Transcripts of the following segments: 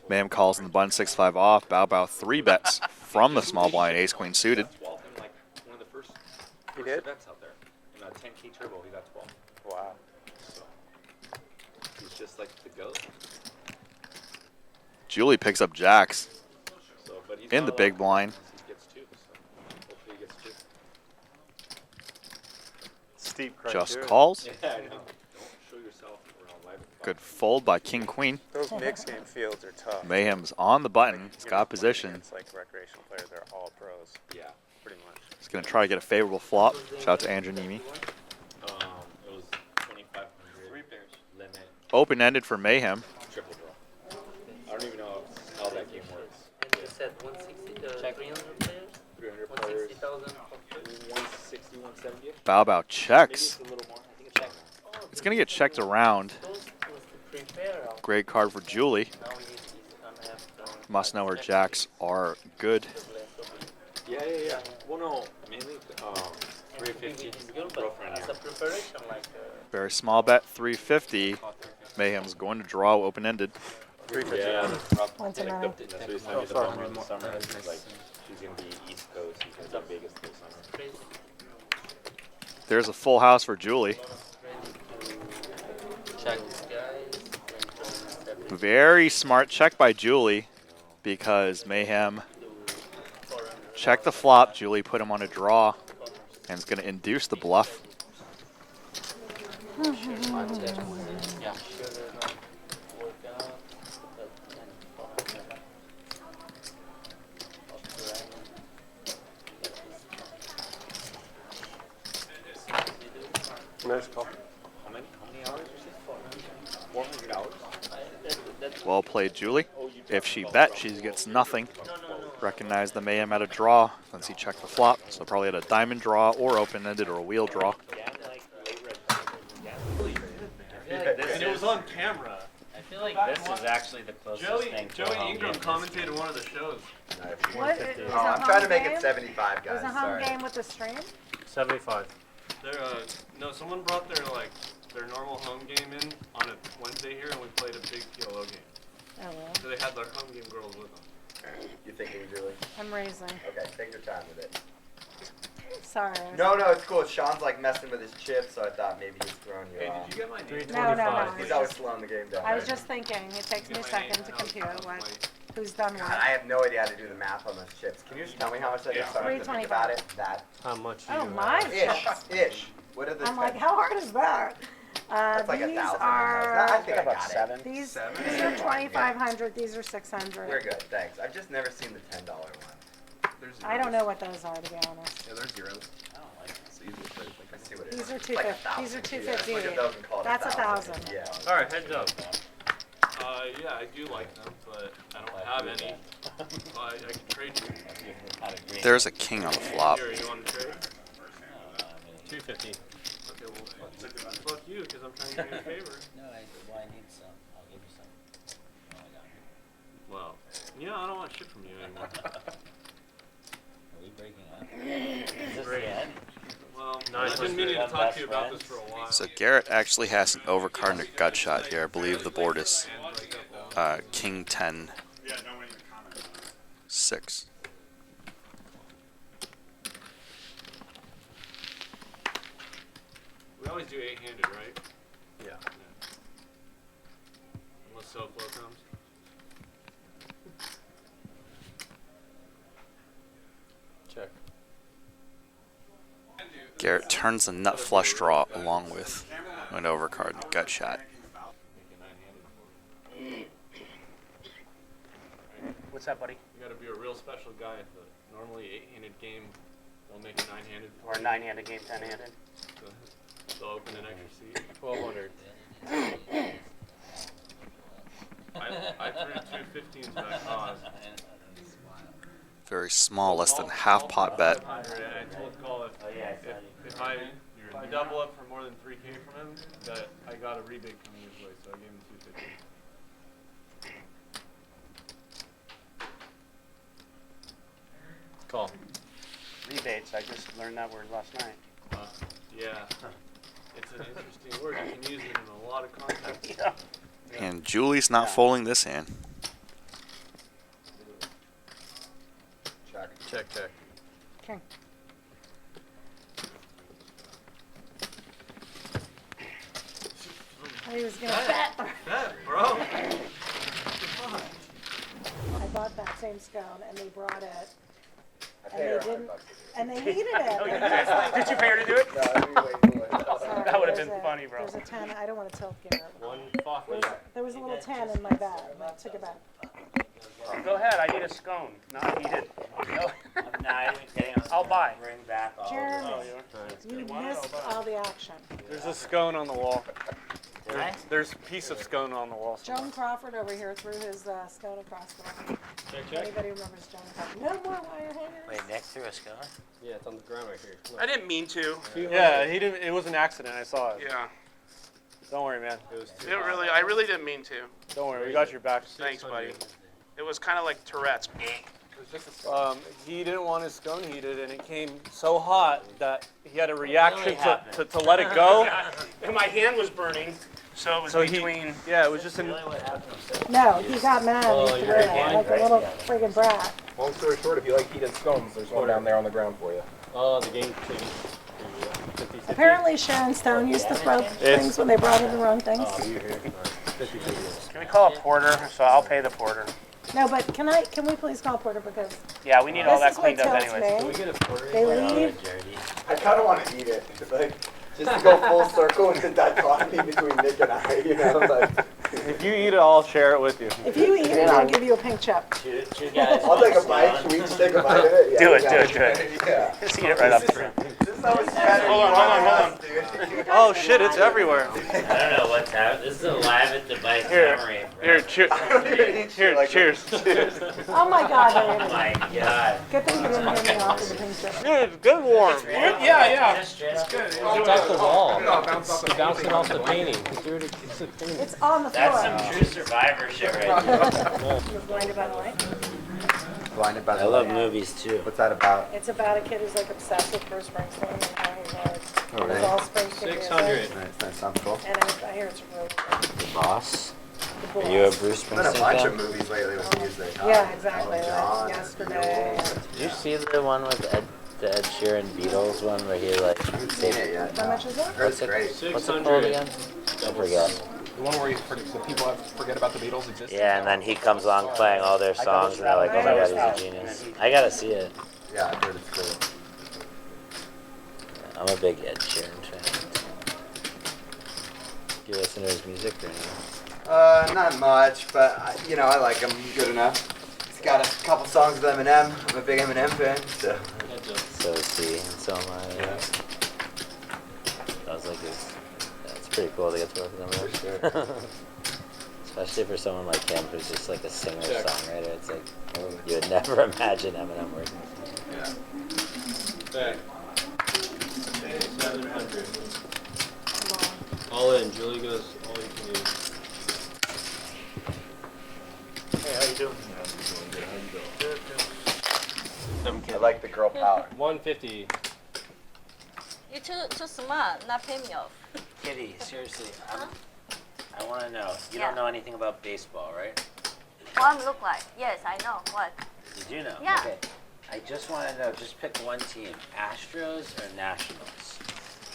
Mayhem calls in the button 6-5 off. Bow 3 bets from the small blind. Ace queen suited. He did? Events out there. In a 10K turbo, he got 12. Wow. So he's just like the GOAT. Julie picks up jacks So, but he's in not the allowed big to blind. He gets 2, so hopefully he gets 2. Steep criteria. Just calls. Yeah, I know. Don't show yourself around live. Good fold by king queen. Those mixed game fields are tough. Mayhem's on the button. Like, He's you're got not playing position. against, like recreational players, they're all pros. Yeah. Pretty much. He's going to try to get a favorable flop. Shout out to Andrew Nemi. It was 2,500. 3 pairs. Limit. Open-ended for Mayhem. Triple draw. I don't even know how that game works. And you said 160, 300 players? 300 players. 160,000. 160, 170. Bow Maybe checks. it's a little more. I think it's check. It's going to get checked around. Those was the prepare. Great card for Julie. Now we need to have the Must know her jacks are good. Yeah. Well, no, mainly 350. Girlfriend as a here. preparation, like Very small bet, 350. Mayhem's going to draw open-ended. 350. Yeah. One to nine. That's what he's telling me the bummer in the summer. Like, she's going to be East Coast. He's going to be Vegas this summer. crazy. There's a full house for Julie. Check these guys. Very smart check by Julie because Mayhem checked the flop. Julie put him on a draw and is going to induce the bluff. Yeah. Nice call. How many hours is it? 400 hours? Well played, Julie. If she bet, she gets nothing. Recognize the Mayhem at a draw since he checked the flop. So probably at a diamond draw or open-ended or a wheel draw. And it was on camera. I feel like this is actually the closest thing to a Joey home Ingram game. commentated one of the shows. What? Is Oh, I'm trying to make it 75, Is guys. a home Sorry. game with the stream? 75. No, someone brought their normal home game in on a Wednesday here, and we played a big PLO game. Oh, well. So they had their home game girls with them. You thinking, Julie? I'm raising. Okay, take your time with it. Sorry. No, it's cool. Sean's like messing with his chips, so I thought maybe he's throwing you Hey, off. did you get my name? No. He's always slowing the game down. I was right? just thinking, it takes me a second to compute who's done God, what. I have no idea how to do the math on those chips. Can you just tell me how much that is so I don't have to think about it? That How much? Oh, my. ish. What are the? I'm like, how hard is that? That's like These 1,000. I are think I got it. these are 2,500. These are 600. We're good, thanks. I've just never seen the $10 one. I don't know what those are, to be honest. Yeah, there's zeros. I don't like it. It's the easiest way to think. Let's see what it is. These are It's like 250. These are 250. Look at those and call it That's 1,000. 1,000. Yeah. All right, heads up. Yeah, I do like them, but I don't have any. So I can trade you. There's a king on the flop. Here, you want to trade? 250. Okay, well, fuck you, because I'm trying to do you a favor. No, I need some. I'll give you some. Oh, I got it. Well, I don't want shit from you anymore. Are we breaking up? Is this Great. the end? Well, Nice. I've been meaning to talk to you about this for a while. So Garrett actually has an overcard and a gut shot here. I believe the board is king 10, 6. We always do 8-handed, right? Yeah. Unless so flow comes. Check. Garrett turns the nut flush draw along with an overcard and a gut shot. Make it 9-handed. What's that, buddy? You gotta be a real special guy. If the normally 8-handed game, they'll make it 9-handed. Or a 9-handed game, 10-handed? So they'll open an extra seat. 1,200. I threw 2 15s that cause. Very small, less than half pot bet. And I told Call if I double up for more than 3K from him, that I got a rebate coming his way, so I gave him 250. Call. Rebates. I just learned that word last night. Yeah. It's an interesting word. You can use it in a lot of contexts. Yeah. And Julie's not folding this hand. Check. Okay. He was gonna bet. Bro. I bought that same scone and they brought it. I And paid they her didn't, $100. and they hated it. And he was like, Did you pay her to do it? No, that'd be way too much. sorry, That would've there's been a- funny, bro. There's a 10, I don't want to tilt Garrett. One fuck. There was a little 10 in my bag. I took it back. Go ahead, I need a scone, not heated. No. Nah, even kidding. I was I'll gonna buy. Bring back all Jeremy, the. you missed all the action. There's a scone on the wall. Did I? There's a piece of scone on the wall. Joan Crawford over here threw his scone across the room. Anybody remembers Joan Crawford? No more wire hangers. Wait, Nick threw a scone? Yeah, it's on the ground right here. I didn't mean to. Yeah, he didn't. It was an accident. I saw it. Yeah. Don't worry, man. It was I really didn't mean to. Don't worry, we got your back. Thanks, buddy. It was kind of like Tourette's. He didn't want his scone heated, and it came so hot that he had a reaction really happened? to let it go. And my hand was burning, so it was So between. Yeah, it was just an. Really, what happened? No, he got mad. Oh, He threw you're it blind, like a right? little Yeah. friggin' brat. Long story short, if you like heated scones, there's one down there on the ground for you. Oh, the game changed. Apparently Sharon Stone used to throw things when they brought her the wrong things. Can we call a porter? So I'll pay the porter. No, but can we please call Porter because Yeah, we need all that this is what cleaned up tilts anyways. me. They leave. I kind of want to eat it. Like, just to go full circle into dichotomy between Nick and I, you know? Like, If you eat it, I'll share it with you. If you eat it, I'll give you a pink chip. Two guys. I'll take a one bite. scone. Should we each take a bite of it? Yeah, Do it, yeah. do it. Yeah. Just eat it right up through. This is how it's better. Hold on. Dude. Oh shit, it's everywhere. I don't know what's happening. This is a live at device Here, summary. Here, cheers. Here, cheers. Oh my God, Oh Randy. my god. Good thing you didn't hear me offer the pink chip. Yeah, it's good warm. Yeah. Just straight up. It's off the wall. It's bouncing off the painting. It's on the That's floor. some true survivor shit right there. You're blinded by the light. Blinded by the I love light. movies too. What's that about? It's about a kid who's like obsessed with Bruce Springsteen and how he's like, Oh, it's really? all Springsteen music. 600. That sounds cool. And I hear it's really good. The Boss. The Are you a Boss. Bruce There's been a Springsteen bunch fan? of movies lately with music. Yeah, exactly. John, Like yesterday. Did you see the one with the Ed Sheeran Beatles one where he like I haven't seen it yet. How much is it? Heard it's great. what's it called again? I forget. The one where the people forget about the Beatles exist. Yeah, and then he comes along playing all their songs, and they're like, "Oh my god, he's a genius." I gotta see it. Yeah, I heard it's great. I'm a big Ed Sheeran fan. Do you listen to his music or anything? Not much, but I like him good enough. He's got a couple songs with Eminem. I'm a big Eminem fan, so. So is he, and so am I. Yeah. I was like, it's pretty cool to get to work with him. For sure. Especially for someone like him who's just like a singer-songwriter. It's like, you would never imagine Eminem working with him. Back. 700. All in. Julie goes, all you can use. Hey, how you doing? I like the girl power. 150. You're too smart, not pay me off. Kitty, seriously, I want to know. You Yeah. don't know anything about baseball, right? What look like? Yes, I know. What? You do know? Yeah. Okay. I just want to know, just pick one team. Astros or Nationals?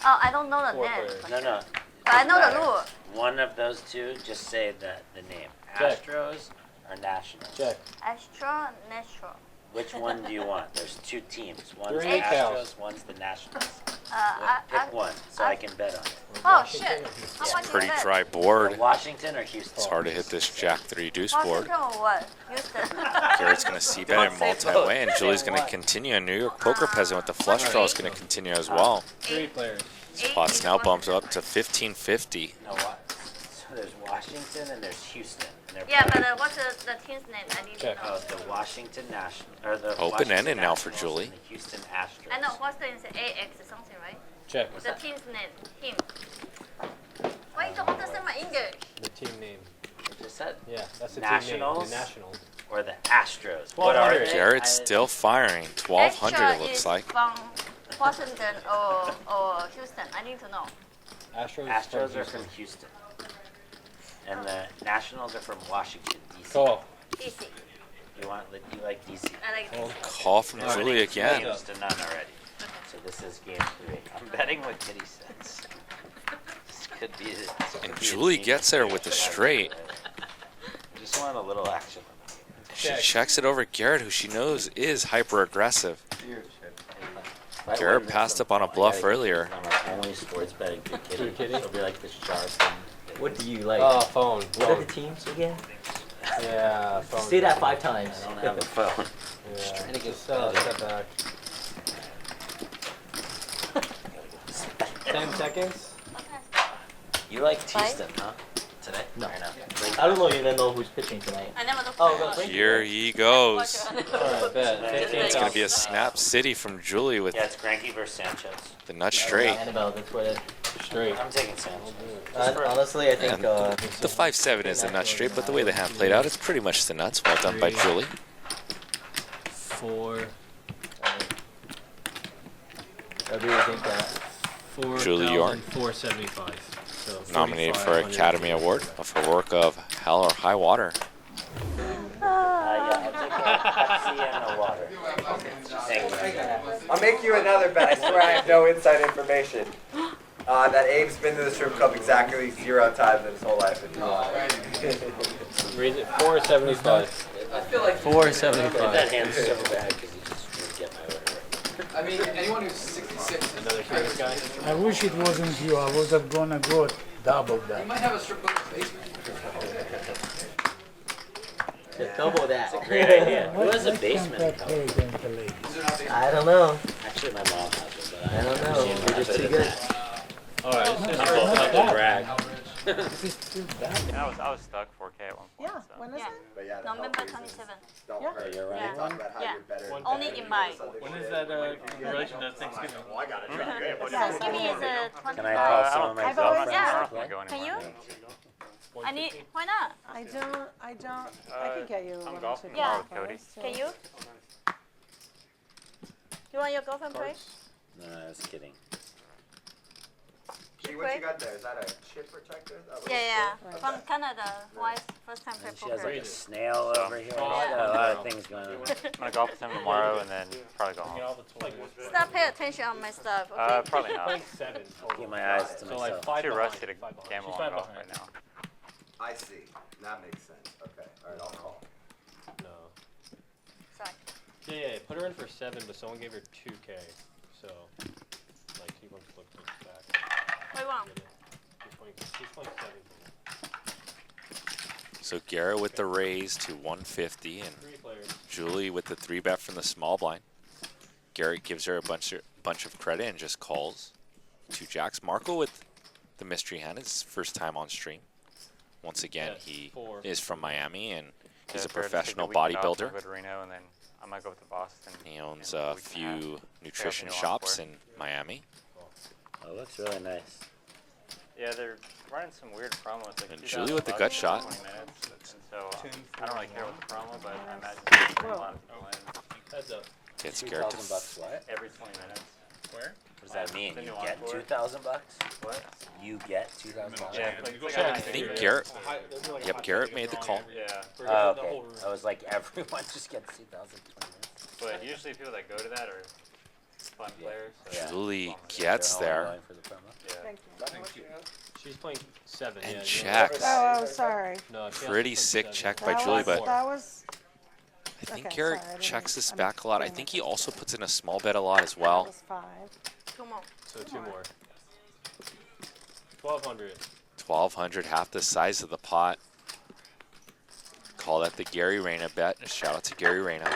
Oh, I don't know the Four name. players. No. But I know doesn't the matter. rule. One of those two, just say the name. Check. Astros or Nationals? Check. Extra natural. Which one do you want? There's two teams. One's Three the cows. Astros, one's the Nationals. I Pick one so I can bet on it. Oh shit! How much Pretty is that? dry board. Washington or Houston? It's hard to hit this Jack 3 deuce board. Washington or what? Houston. Garrett's going to see bet in multi-way, and Julie's going to continue. And New York Poker Peasant with the flush draw is going to continue as well. 3 players. Spots now bumped up to 1550. No, what? So there's Washington and there's Houston. And they're Yeah, playing- but what's the team's name? I need to Check. know. the Washington National or the Open-ended Washington now for Nationals Julie. and the Houston Astros. I know Washington is AX something, right? Check. The team's name. Team. Why you don't understand my English? The team name. I just said. Yeah, that's the Nationals? team name. The Nationals. Or the Astros. What are 1200. they? Garrett's I- still firing. 1200 it Extra looks is like. from Washington or Houston. I need to know. Astros. Astros are from Houston. And the Nationals are from Washington, D.C. Cool. DC. You like DC? I like this. Call from Julie again. Games to none already. So this is game 3. I'm betting with mini sets. This could be it. And Julie gets there with the straight. Just want a little action. She checks it over Garrett, who she knows is hyper aggressive. Garrett passed up on a bluff earlier. I'm like only sports betting through Kitty. It'll be like the sharp thing. What do you like? Oh, phone. What are the teams again? Yeah, phone. Say that 5 times. I don't have a phone. Yeah. Trying to get Step back. 10 seconds. You like Teaston, huh? Today? No. Or I don't even know who's pitching tonight. I never looked Oh, at it. Here he goes. Alright, bet. It's going to be a snap city from Julie with Yeah, it's Granky versus Sanchez. the nut straight. Annabelle, that's what it. Straight. I'm taking Sanchez. Honestly, I think. And the 5-7 is the nut straight, but the way the hand played out, it's pretty much the nuts. Well done by Julie. 4. I really think that. Julie Yorn. 475. So Nominated for 4,500. Academy Award of her work of Hell or High Water. Yeah, I'll take a Pepsi and a water. Thank you. I'll make you another bet. I swear I have no inside information. That Abe's been to the strip club exactly 0 times in his whole life. Raise it 475. I feel like 475. That hand's so bad because you just wouldn't get my order. I mean, anyone who's 66. Another curious guy. I wish it wasn't you. I was gonna go double You that. might have a strip club in his basement. Double that. Great idea. Who has a Why basement? can't that pay against the ladies? I don't know. Actually, my mom has it, but I don't know. You're just too good. Alright, this is Humble brag. This is too bad. I was stuck 4K at one point. Yeah, So. when is Yeah. it? But yeah, the November health reasons 27. Don't Yeah. hurt. you're right. Yeah. Talk about how Yeah. you're better. Only in May. When is that in relation to Thanksgiving? Well, I got it. Thanksgiving is 20. Can I call some of my I've always- girlfriends Yeah. to play? Can you? I need. Why not? I can get you one or golfing two tomorrow with Cody. so- Can you? You want your girlfriend play? No, I was kidding. See what you got there? Is that a chip protector? That Yeah, looks yeah. From Canada. Why first time play And she has poker? like a snail over here. She's got a lot of things going on. I'm gonna golf with him tomorrow and then probably go home. Stop paying attention on my stuff, okay? Probably not. 7. Keep my eyes to So like myself. 5 Too behind. rusty to 5 behind. gamble She's on 5 golf behind. right now. I see. That makes sense. Okay. All right, I'll call. No. Sorry. Yeah, put her in for 7, but someone gave her 2K. So, like, he wants to look back. Wait, one. He's playing 7. So Garrett with the raise to 150 and 3 players. Julie with the 3-bet from the small blind. Garrett gives her a bunch of credit and just calls. 2 jacks. Marco with the mystery hand, his first time on stream. Once again, Yes, he 4. is from Miami and he's a Yeah, if we were to take professional the weekend off, bodybuilder. I'll go to Reno and then I might go up to Boston. He owns in a week and half. few nutrition Yeah, shops for. in Miami. Oh, it looks really nice. Yeah, they're running some weird promos. Like And 2,000 Julie with the bucks gut for shot. 20 minutes. And so I don't really care what the promo, but I imagine there's a lot of people in Heads up. Gets Garrett to $2,000 what? every 20 minutes. Where? What does that mean? The You new get encore. $2,000? What? You get $2,000? Yeah, it's like I think Garrett. Yep, Garrett made the call. Yeah, Oh, okay. I was like, everyone just gets 2,000 in 20 minutes. but usually people that go to that are fun players. So Yeah. Julie gets They're all there going for the promo. yeah. Thank you. She's playing 7. and yeah, checks. Oh, sorry. No, she has Pretty to play sick 7. check by That Julie, was, but that was, I think okay, Garrett sorry, I didn't- checks this I'm back a lot. I doing think it. he also puts in a small bet a lot as well. that was 5. 2 more. So 2 more. 1,200. 1,200, half the size of the pot. Call that the Gary Reyna bet. Shout out to Gary Reyna.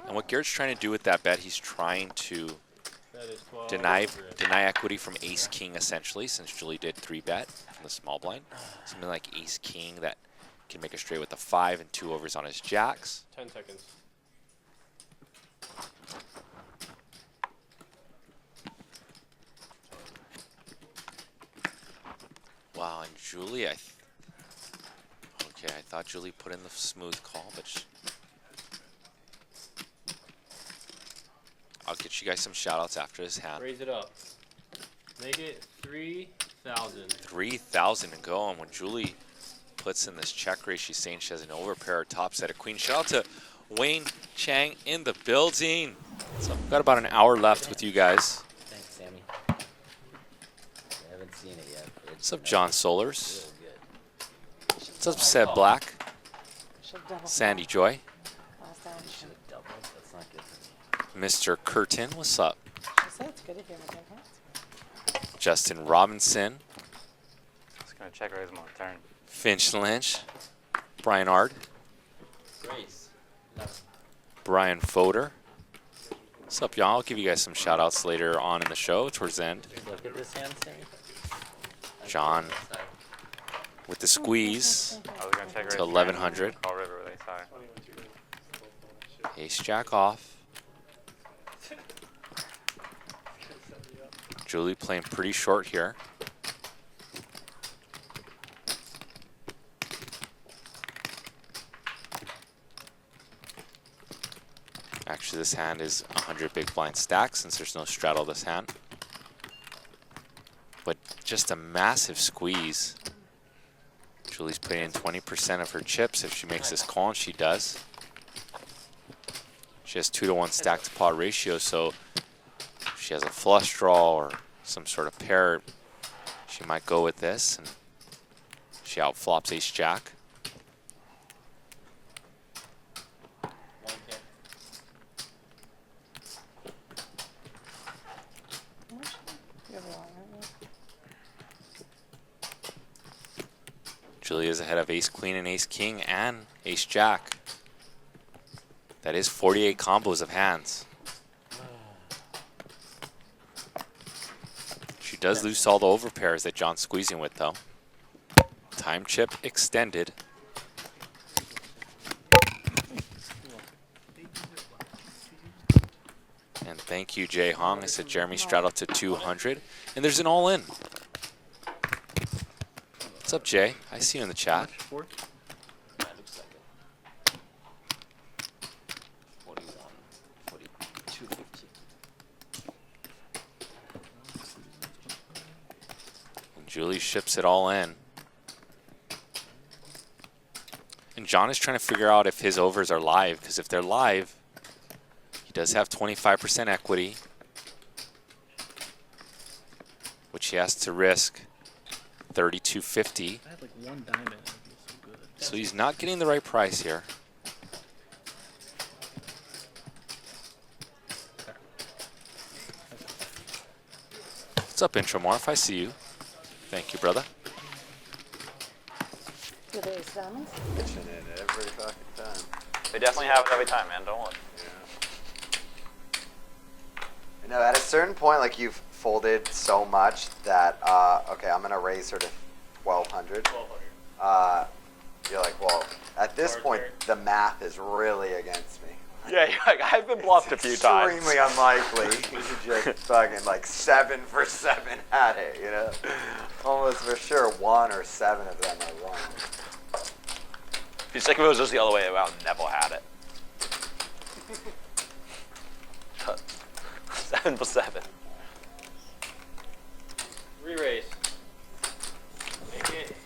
And what Garrett's trying to do with that bet, he's trying to That is 12. deny equity from Ace King essentially, since Julie did 3-bet from the small blind. Something like Ace King that can make a straight with a 5 and 2 overs on his jacks. 10 seconds. Wow, and Julie, okay, I thought Julie put in the smooth call, but I'll get you guys some shout outs after this hand. Raise it up. Make it 3,000. 3,000 to go, and when Julie puts in this check raise. She's saying she has an overpair top set of queen. Shout out to Wayne Chang in the building. So I've got about an hour left with you guys. Thanks, Sammy. I haven't seen it yet. What's up, John Solers? Real good. What's up, Seb Black? Sandy Joy. Should have doubled. That's not good for me. Mr. Curtin, what's up? I say it's good if you have a good hand. Justin Robinson. Just gonna check raise him on turn. Finch Lynch. Brian Ard. Grace. Brian Foder. What's up, y'all? I'll give you guys some shout outs later on in the show, towards the end. Look at this hand, Sammy. John with the squeeze I was gonna check raise to 1100. Call river with ace high. Ace jack off. Julie playing pretty short here. Actually, this hand is 100 big blind stack since there's no straddle this hand. But just a massive squeeze. Julie's putting in 20% of her chips. If she makes this call, and she does. She has 2-to-1 stack to pot ratio, so if she has a flush draw or some sort of pair, she might go with this, and she outflops ace jack. Julie is ahead of ace queen and ace king and ace jack. That is 48 combos of hands. She does lose all the overpairs that John's squeezing with, though. Time chip extended. And thank you, Jay Hong. I said Jeremy straddled to 200. And there's an all-in. What's up, Jay? I see you in the chat. 41, 42, 50. And Julie ships it all in. And John is trying to figure out if his overs are live, because if they're live, he does have 25% equity, which he has to risk 32.50. I had like one diamond. It'd be so good. So he's not getting the right price here. What's up, Intramorph? I see you. Thank you, brother. Do they ace diamonds? Pitching it every fucking time. They definitely have it every time, man. Don't worry. You know, at a certain point, like you've folded so much that okay, I'm gonna raise her to 1200. You're like, well, at this point, the math is really against me. Yeah, you're like, I've been bluffed a few times. Extremely unlikely. You should just fucking like 7 for 7 at it, you know? Almost for sure 1 or 7 of them are wrong. If you're sick of it was just the other way around, Neville had it. 7 for 7. Re-raise. Make it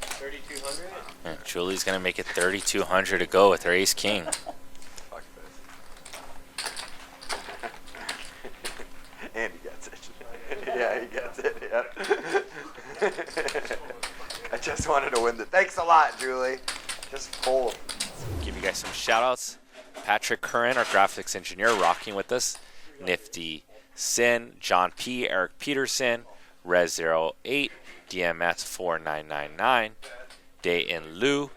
3,200. And Julie's going to make it 3,200 to go with her ace king. Fuck this. And he gets it. Yeah, he gets it, yeah. I just wanted to win the. Thanks a lot, Julie. Just fold. Give you guys some shout outs. Patrick Curran, our graphics engineer, rocking with us. Nifty Sin, John P, Eric Peterson, Rez08, DMS4999, Day in Liu.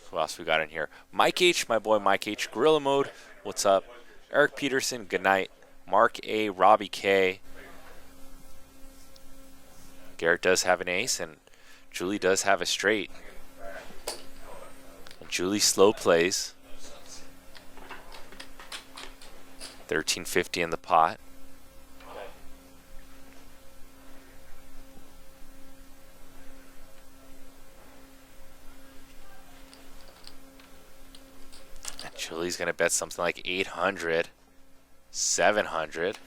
Who else we got in here? Mike H, my boy Mike H, Gorilla Mode. What's up? Eric Peterson, good night. Mark A, Robbie K. Garrett does have an ace, and Julie does have a straight. And Julie slow plays. 1350 in the pot. And Julie's gonna bet something like 800, 700.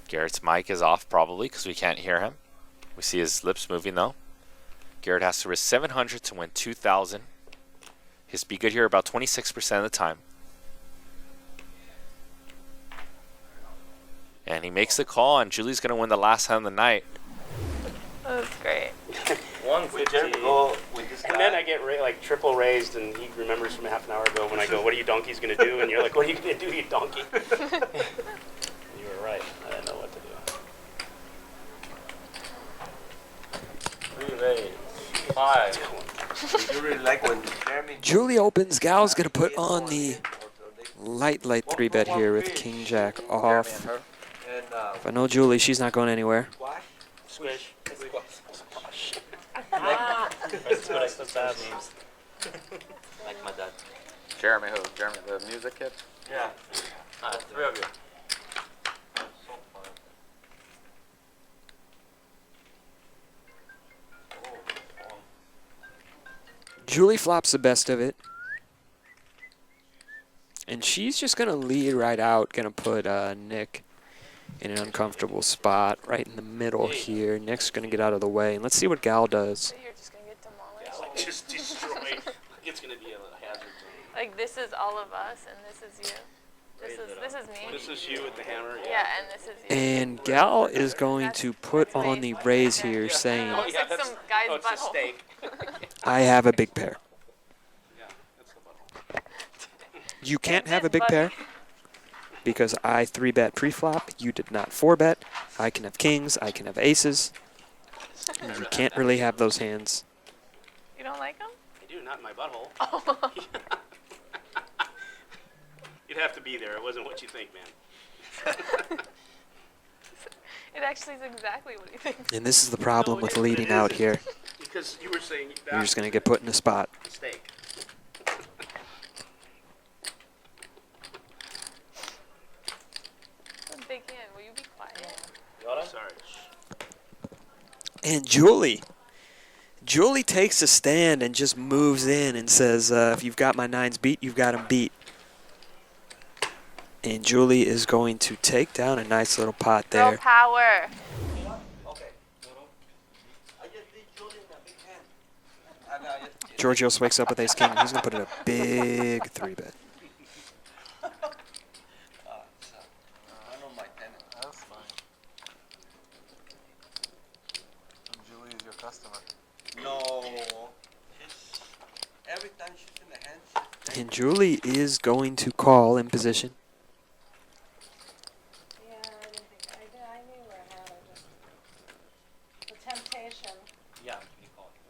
Garrett's mic is off probably because we can't hear him. We see his lips moving though. Garrett has to risk 700 to win 2,000. He's be good here about 26% of the time. And he makes the call, and Julie's going to win the last hand of the night. That's great. 150. And then I get like triple raised, and he remembers from half an hour ago when I go, "What are you donkeys gonna do?" And you're like, "What are you gonna do, you donkey?" You were right. I didn't know what to do. Re-raise. 5. You really like when Jeremy. Julie opens. Gal's going to put on the light 3-bet here with King Jack off. If I know Julie, she's not going anywhere. Squish. That's what I said that means. Like my dad. Jeremy who? Jeremy the music kid? Yeah. 3 of you. Julie flops the best of it. And she's just going to lead right out. Going to put Nick in an uncomfortable spot right in the middle here. Nick's going to get out of the way. And let's see what Gal does. So you're just gonna get demolished. Just destroyed. It's gonna be a hazard zone. Like this is all of us, and this is you. This is me. This is you with the hammer. Yeah, and this is you. And Gal is going to put on the raise here, saying, Looks like some guy's Oh, it's a butthole. steak. I have a big pair. Yeah, that's the butthole. You can't have a big pair because I 3-bet pre-flop. You did not 4-bet. I can have kings. I can have aces. And you can't really have those hands. You don't like them? I do, not in my butthole. Oh. You'd have to be there. It wasn't what you think, man. It actually is exactly what he thinks. And this is the problem with leading out here. Because you were saying You're just going to get put in a spot. steak. That's a big hand. Will you be quiet? Sorry. And Julie takes a stand and just moves in and says, if you've got my 9s beat, you've got them beat. And Julie is going to take down a nice little pot Girl there. power. Georgios wakes up with ace king. He's going to put in a big 3-bet. That's fine. Julie is your customer. No. Every time she's in the hand, And Julie is going to call in position. Yeah, I didn't think, I knew where I had it, just the temptation. Yeah, you call it.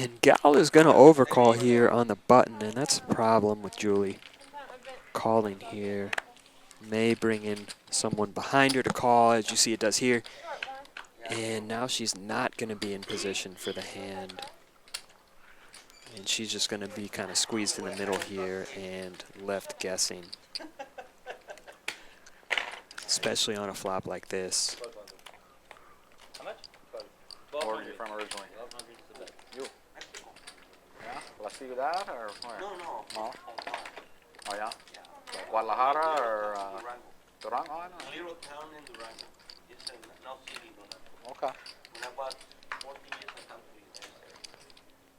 And Gal is going to overcall here on the button, and that's a problem with Julie. Calling here may bring in someone behind her to call, as you see it does here. And now she's not going to be in position for the hand. And she's just going to be kind of squeezed in the middle here and left guessing. Especially on a flop like this. How much? Where are you from originally? You. Yeah? La Ciudad or where? No. No? Oh yeah? Like Guadalajara or Durango? I don't know. little town in Durango. It's no city, Durango. Okay. When I was 14 years, I come to the USA.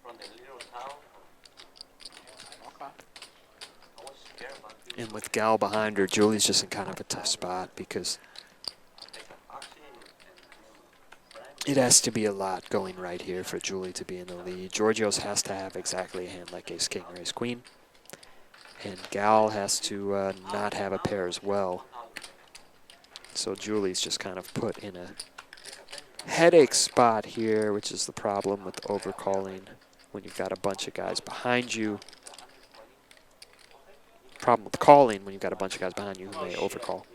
From the little town. Okay. I was scared about it. And with Gal behind her, Julie's just in kind of a tough spot because it has to be a lot going right here for Julie to be in the lead. Georgios has to have exactly a hand like ace king or ace queen. And Gal has to not have a pair as well. So Julie's just kind of put in a headache spot here, which is the problem with overcalling when you've got a bunch of guys behind you. Problem with calling when you've got a bunch of guys behind you who may overcall.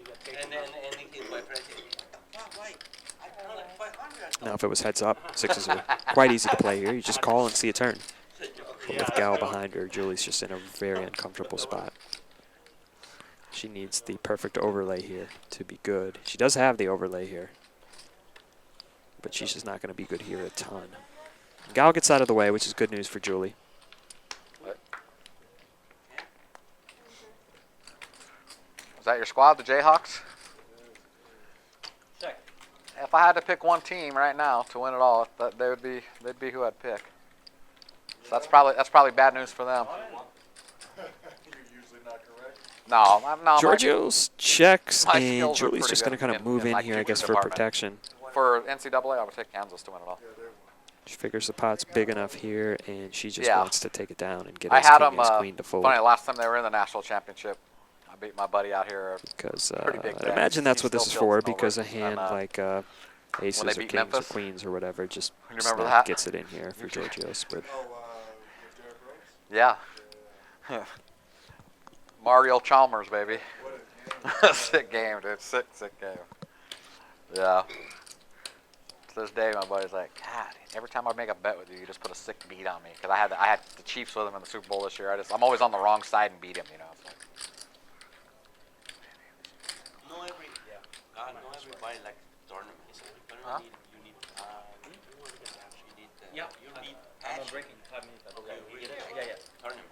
Now if it was heads up, sixes are quite easy to play here. You just call and see a turn. But with Gal behind her, Julie's just in a very uncomfortable spot. She needs the perfect overlay here to be good. She does have the overlay here, but she's just not going to be good here a ton. Gal gets out of the way, which is good news for Julie. Is that your squad, the Jayhawks? Check. If I had to pick one team right now to win it all, they'd be who I'd pick. So that's probably bad news for them. You're usually not correct. No, no. Giorgio's checks, my and skills are Julie's pretty just going to good kind of move in like here, I keeping guess, for department. protection. For NCAA, I would take Kansas to win it all. She figures the pot's big enough here, and she just Yeah. wants to take it down and get I ace had king, them. ace queen to fold. Funny, last time they were in the national championship, I beat my buddy out here. Because pretty big I game. imagine that's He what this is still for, tilts them because a over. hand And, like aces when they or beat kings Memphis, or queens or whatever just you remember snap that? gets it in here for Giorgio's. But Yeah. Mario Chalmers, baby. Sick game, dude. Sick game. Yeah. To this day, my buddy's like, God, every time I make a bet with you, you just put a sick beat on me. Because I had the Chiefs with him in the Super Bowl this year. I'm always on the wrong side and beat him, you know. It's like, No everybody likes tournaments. Huh? You need I'm breaking 5 minutes. Okay, we get it. Yeah. Tournament.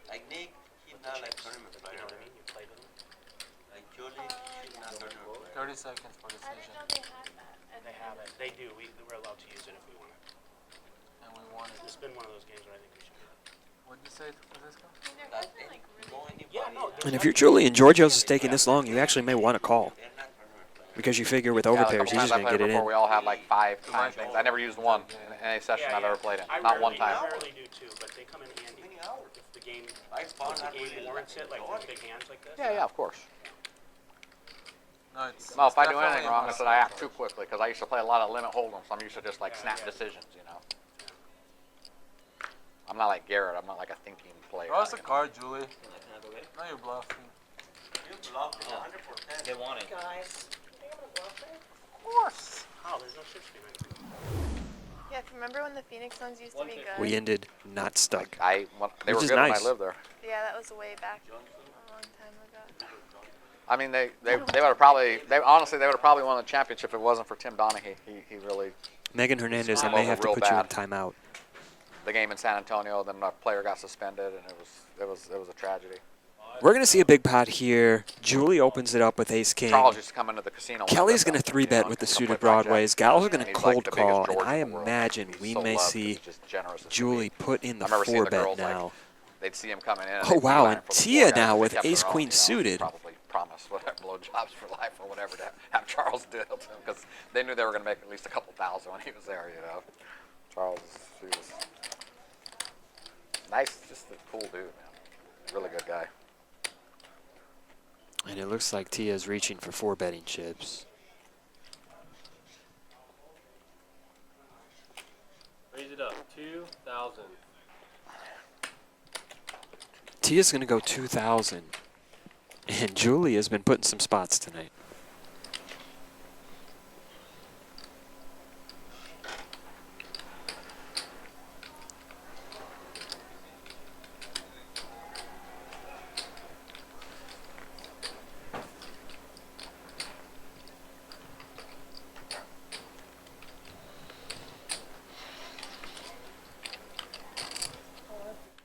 Like Nick, he's not like tournament player. You know what I mean? You played with him. Like Julie, she's not tournament player. 30 seconds for decision. They have it. They do. We're allowed to use it if we want it. And we won it. It's been one of those games where I think we should do it. What did you say for this guy? and if you're Julie and Giorgio's is taking this long, you actually may want to call. Because you figure with overpairs, he's just going to get it in. We all had like 5 time things. I never used one in any session I've ever played in. Not one time. I rarely do too, but they come in handy if the game warrants it, like with big hands like this. Yeah, of course. No, if I do anything wrong, it's that I act too quickly because I used to play a lot of limit hold'em, so I'm used to just like snap decisions, you know. I'm not like Garrett. I'm not like a thinking player. Draw us a card, Julie. No, you're bluffing. You're bluffing 100%. They want it. Guys. Of course. Oh, there's no shift behind it. Yeah, if you remember when the Phoenix ones used to be good? We ended not stuck. They Which were is good nice. when I lived there. Yeah, that was way back a long time ago. I mean, they would have probably honestly they would have probably won the championship if it wasn't for Tim Donaghy. He really. Megan Hernandez, I screwed may them have to over put you in real timeout. The game in San Antonio, then our player got suspended, and it was a tragedy. We're going to see a big pot here. Julie opens it up with ace king. Charles used to come into the casino. Kelly's going to 3-bet with the suited broadways. Gal's going to He's cold like the biggest call, and George I in the world. imagine He's we so may loved, see he's just generous as can Julie be. put in the I remember seeing the 4-bet girls, now. Like, they'd see him coming in. And Oh, they'd wow, beeline and for the Tia 4-bet. now They with kept their ace own, queen you know, suited. Probably promised whatever blowjobs for life or whatever to have Charles do it to them because they knew they were going to make at least a couple thousand when he was there. You know, Charles, he was nice, just a cool dude, man. Really good guy. And it looks like Tia's reaching for 4-betting chips. Raise it up. 2,000. Tia's going to go 2,000. And Julie has been putting some spots tonight.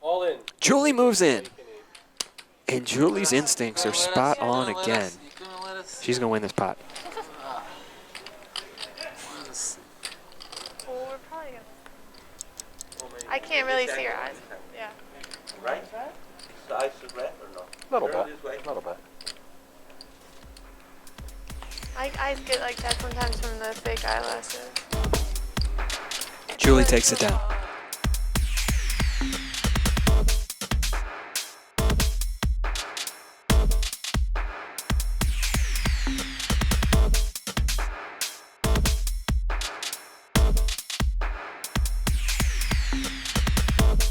All in. Julie moves in. And Julie's instincts are spot on again. She's going to win this pot. Well, we're probably gonna. I can't really see your eyes. Yeah. Right? The ice is red or no? Little Girl, bit. this way. Little bit. My eyes get like that sometimes from the fake eyelashes. Julie takes it down.